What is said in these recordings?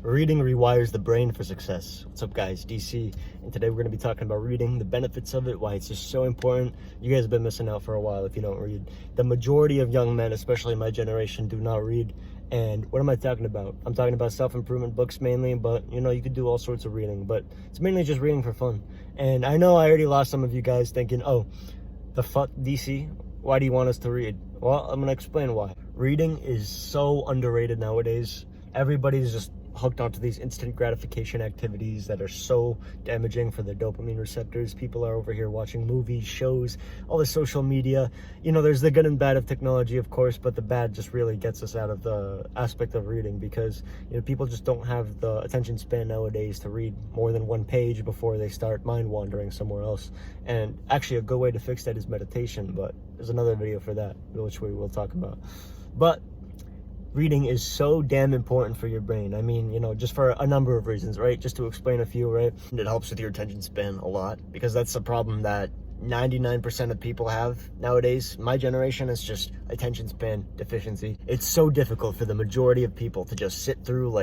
Reading rewires the brain for success. What's up, guys? DC, and today we're going to be talking about reading, the benefits of it, why it's just so important. You guys have been missing out for a while if you don't read. The majority of young men, especially my generation, do not read. And what am I talking about? I'm talking about self-improvement books mainly, but you could do all sorts of reading, but it's mainly just reading for fun. And I know I already lost some of you guys thinking, oh, the fuck, DC? Why do you want us to read? Well, I'm going to explain why. Reading is so underrated nowadays. Everybody's just hooked onto these instant gratification activities that are so damaging for the dopamine receptors. People are over here watching movies, shows, all the social media. There's the good and bad of technology, of course, but the bad just really gets us out of the aspect of reading because people just don't have the attention span nowadays to read more than one page before they start mind wandering somewhere else. And actually a good way to fix that is meditation, but there's another video for that, which we will talk about. But reading is so damn important for your brain. I mean, just for a number of reasons, right? Just to explain a few, right? It helps with your attention span a lot because that's the problem that 99% of people have nowadays. My generation is just attention span deficiency. It's so difficult for the majority of people to just sit through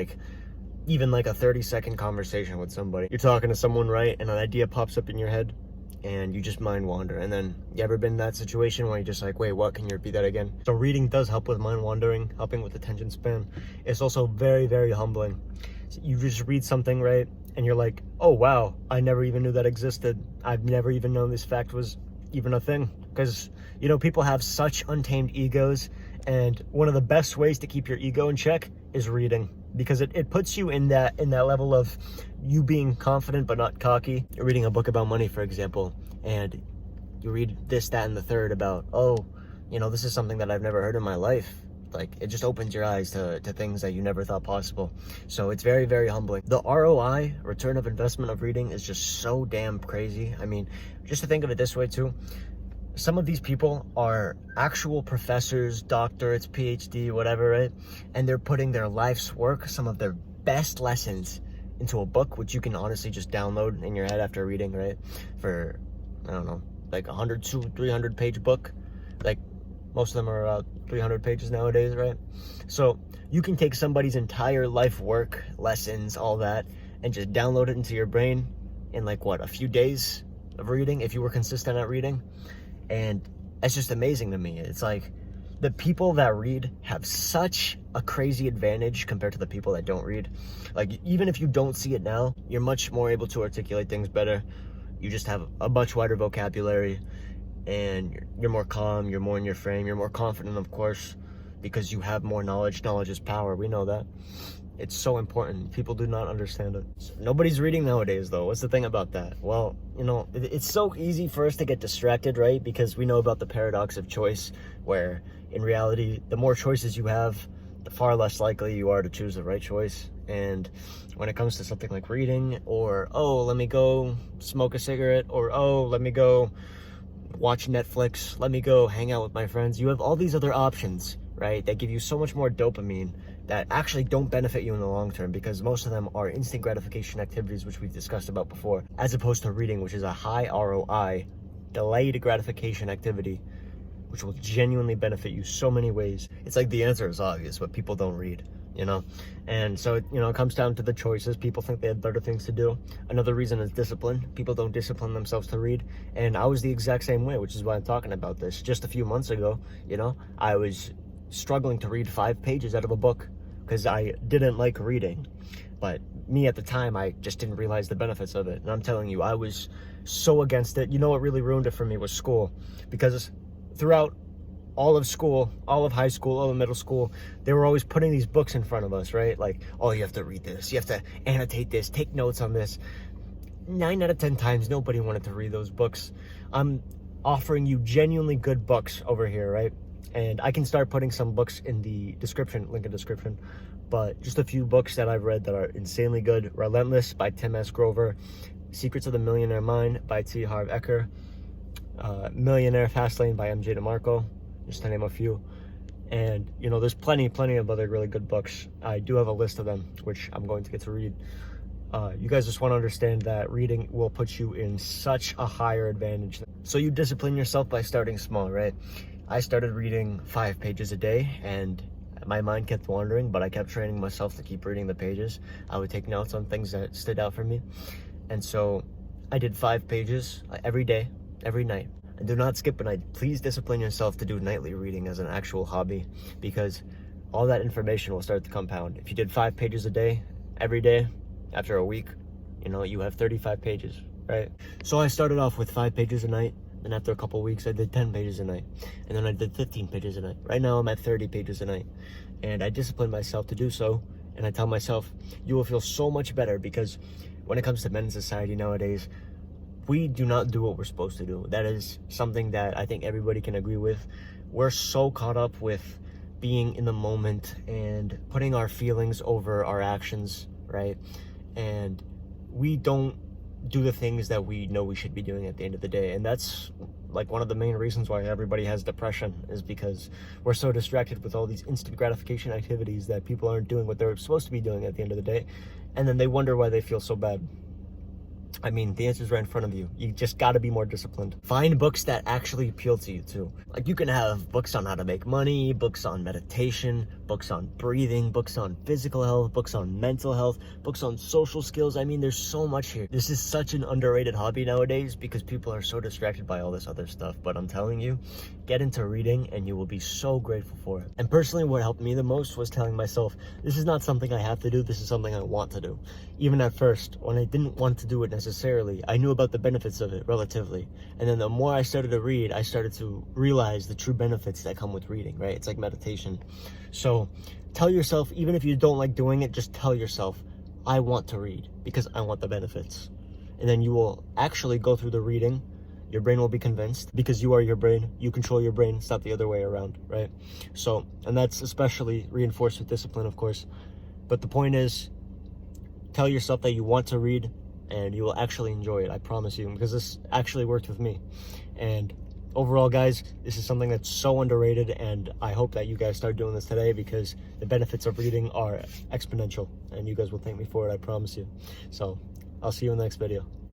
even a 30-second conversation with somebody. You're talking to someone, right? And an idea pops up in your head and you just mind wander. And then you ever been in that situation where you're just like, wait, what? Can you repeat that again? So reading does help with mind wandering, helping with attention span. It's also very, very humbling. So you just read something, right? And you're like, oh, wow, I never even knew that existed. I've never even known this fact was even a thing. Because, people have such untamed egos. And one of the best ways to keep your ego in check is reading, because it puts you in that level of you being confident but not cocky. You're reading a book about money, for example, and you read this, that, and the third about, oh, this is something that I've never heard in my life. It just opens your eyes to things that you never thought possible. So it's very, very humbling. The ROI, return of investment of reading, is just so damn crazy. I mean, just to think of it this way too, some of these people are actual professors, doctorates, PhD, whatever, right? And they're putting their life's work, some of their best lessons, into a book, which you can honestly just download in your head after reading, right? For, I don't know, 100 to 300 page book. Most of them are about 300 pages nowadays, right? So you can take somebody's entire life work, lessons, all that, and just download it into your brain in a few days of reading, if you were consistent at reading. And it's just amazing to me. It's the people that read have such a crazy advantage compared to the people that don't read. Even if you don't see it now, you're much more able to articulate things better. You just have a much wider vocabulary, and you're more calm, you're more in your frame, you're more confident, of course, because you have more knowledge. Knowledge is power, we know that. It's so important. People do not understand it. Nobody's reading nowadays, though. What's the thing about that? Well, it's so easy for us to get distracted, right? Because we know about the paradox of choice, where in reality, the more choices you have, the far less likely you are to choose the right choice. And when it comes to something like reading, or, oh, let me go smoke a cigarette, or, oh, let me go watch Netflix, let me go hang out with my friends, you have all these other options, right, that give you so much more dopamine that actually don't benefit you in the long term, because most of them are instant gratification activities, which we've discussed about before, as opposed to reading, which is a high ROI, delayed gratification activity, which will genuinely benefit you so many ways. It's the answer is obvious, but people don't read, And so, it comes down to the choices. People think they have better things to do. Another reason is discipline. People don't discipline themselves to read. And I was the exact same way, which is why I'm talking about this. Just a few months ago, I was struggling to read 5 pages out of a book because I didn't like reading. But me at the time, I just didn't realize the benefits of it. And I'm telling you, I was so against it. What really ruined it for me was school, because throughout all of school, all of high school, all of middle school, they were always putting these books in front of us, right? Oh, you have to read this, you have to annotate this, take notes on this. 9 out of 10 times, nobody wanted to read those books. I'm offering you genuinely good books over here, right? And I can start putting some books in the description, link in description, but just a few books that I've read that are insanely good. Relentless by Tim S. Grover, Secrets of the Millionaire Mind by Harv Ecker, Millionaire, Fastlane by MJ Demarco, just to name a few. And there's plenty of other really good books. I do have a list of them, which I'm going to get to read. You guys just want to understand that reading will put you in such a higher advantage. So you discipline yourself by starting small, right? I started reading 5 pages a day, and My mind kept wandering, but I kept training myself to keep reading the pages. I would take notes on things that stood out for me. And so I did 5 pages every day, every night. And do not skip a night. Please discipline yourself to do nightly reading as an actual hobby, because all that information will start to compound. If you did 5 pages a day, every day, after a week, you have 35 pages, right? So I started off with 5 pages a night. Then after a couple weeks, I did 10 pages a night. And then I did 15 pages a night. Right now, I'm at 30 pages a night. And I discipline myself to do so. And I tell myself, you will feel so much better, because when it comes to men in society nowadays, we do not do what we're supposed to do. That is something that I think everybody can agree with. We're so caught up with being in the moment and putting our feelings over our actions, right? And we don't do the things that we know we should be doing at the end of the day. And that's like one of the main reasons why everybody has depression, is because we're so distracted with all these instant gratification activities that people aren't doing what they're supposed to be doing at the end of the day. And then they wonder why they feel so bad. I mean, the answer's right in front of you. You just gotta be more disciplined. Find books that actually appeal to you too. Like, you can have books on how to make money, books on meditation, books on breathing, books on physical health, books on mental health, books on social skills. I mean, there's so much here. This is such an underrated hobby nowadays because people are so distracted by all this other stuff. But I'm telling you, get into reading and you will be so grateful for it. And personally, what helped me the most was telling myself, this is not something I have to do, this is something I want to do. Even at first, when I didn't want to do it necessarily, I knew about the benefits of it relatively. And then the more I started to read, I started to realize the true benefits that come with reading, right? It's like meditation. So tell yourself, even if you don't like doing it, just tell yourself, I want to read because I want the benefits. And then you will actually go through the reading. Your brain will be convinced, because you are your brain. You control your brain. It's not the other way around, right? So, and that's especially reinforced with discipline, of course. But the point is, tell yourself that you want to read and you will actually enjoy it. I promise you, because this actually worked with me. And overall, guys, this is something that's so underrated, and I hope that you guys start doing this today, because the benefits of reading are exponential, and you guys will thank me for it, I promise you. So I'll see you in the next video.